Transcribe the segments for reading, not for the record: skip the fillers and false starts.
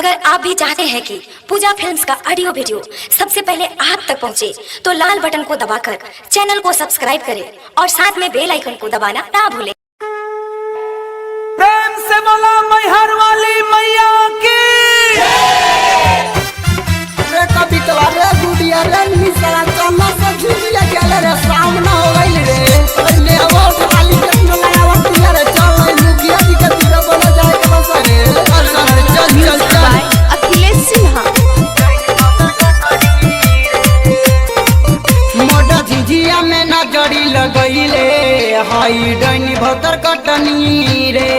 अगर आप भी चाहते हैं कि पूजा फिल्म्स का ऑडियो वीडियो सबसे पहले आप तक पहुंचे, तो लाल बटन को दबाकर चैनल को सब्सक्राइब करें और साथ में बेल आइकन को दबाना ना भूलें। प्रेम से बोला मैहर वाली मैया की। रे कविता रे गुड़िया रे निशा चला से झुलिया गेले रे सामना हो गइल रे ले वो खाली कृष्ण लगावा तिया रे चल मुखिया जी के तीर बोला जाए के बस रे चल अखिलेश सिन्हा मोटा झिझिया में नजरी लगइले हाई डनी भतर कटनी रे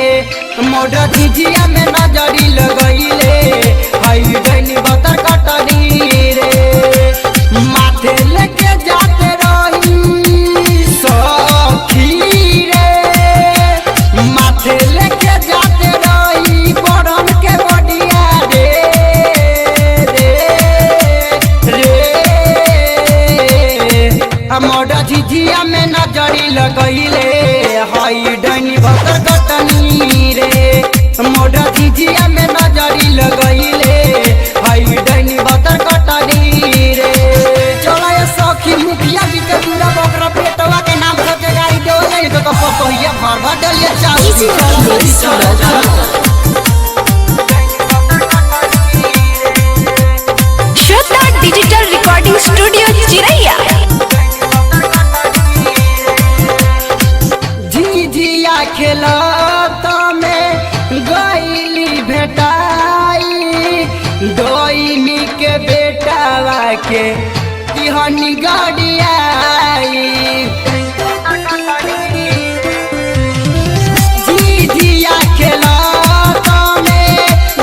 मोटा झिझिया में नजरी लगइले हाई डनी भतर कटनी रे माथे लेके जाते रही सखी रे माथे लेके जाते रही बड़न के बडिया रे मोटा झिझिया में नजरी लगइले हाई डनी भतर कटनी रे मोटा झिझिया में नजरी लगइले हाई डनी भतर कटनी रे चला ये सखी मुखिया जी के दूरा बकरा पेटवा के नाम से गाड़ी देवले तो पपहिया भर भर डलिया चाउ श्रद्धा डिजिटल रिकॉर्डिंग स्टूडियो चिरैया। झिझिया खेलत में गईली भेटाई दोईनी के बेटावा के तिहनी गड़ियाई झिझिया खेलत में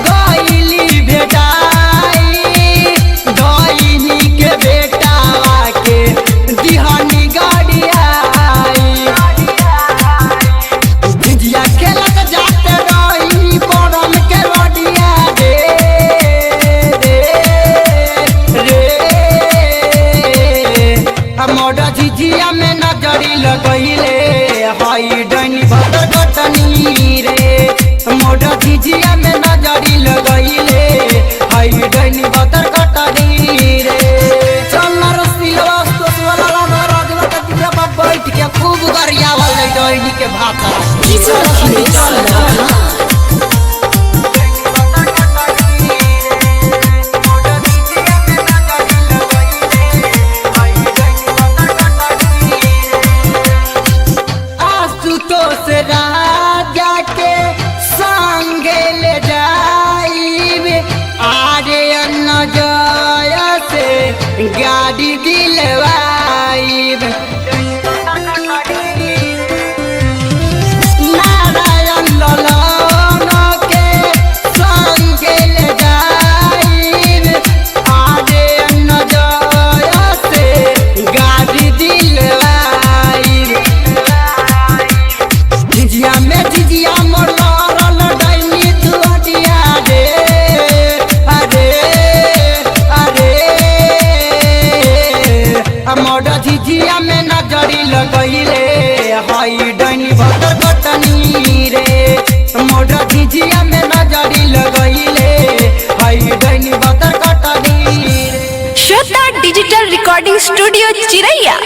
गईली भेटाई दोईनी के बेटावा के तिहनी गड़ियाई झिझिया खेलत जाते रही बड़न के बडिया मोटा झिझिया में नजरी लगइले हाई डनी भतर कटनी रे मोटा झिझिया में नजरी लगइले हाई डनी भतर कटनी रे चल रसिलवा सोस वाला राजवा के तीरा पर बैठ के खूब गरियावल डनी के भाता आशुतोष राजा के संगे ले जाइब आरे अन्न जय से गाड़ी दिलवाइब नारायण ललन के संगे ले जाइब आरे अन्न जय से गाड़ी दिलवाइब झिझिया में झिझिया मोर लरल डैनी दुअटिया रे अरे मोटा झिझिया में नजरी लगइले हाई डैनी भतर कटनी रे मोटा झिझिया में नजरी लगइले हाई डैनी भतर कटनी रे श्रद्धा डिजिटल रिकॉर्डिंग स्टूडियो चिरैया।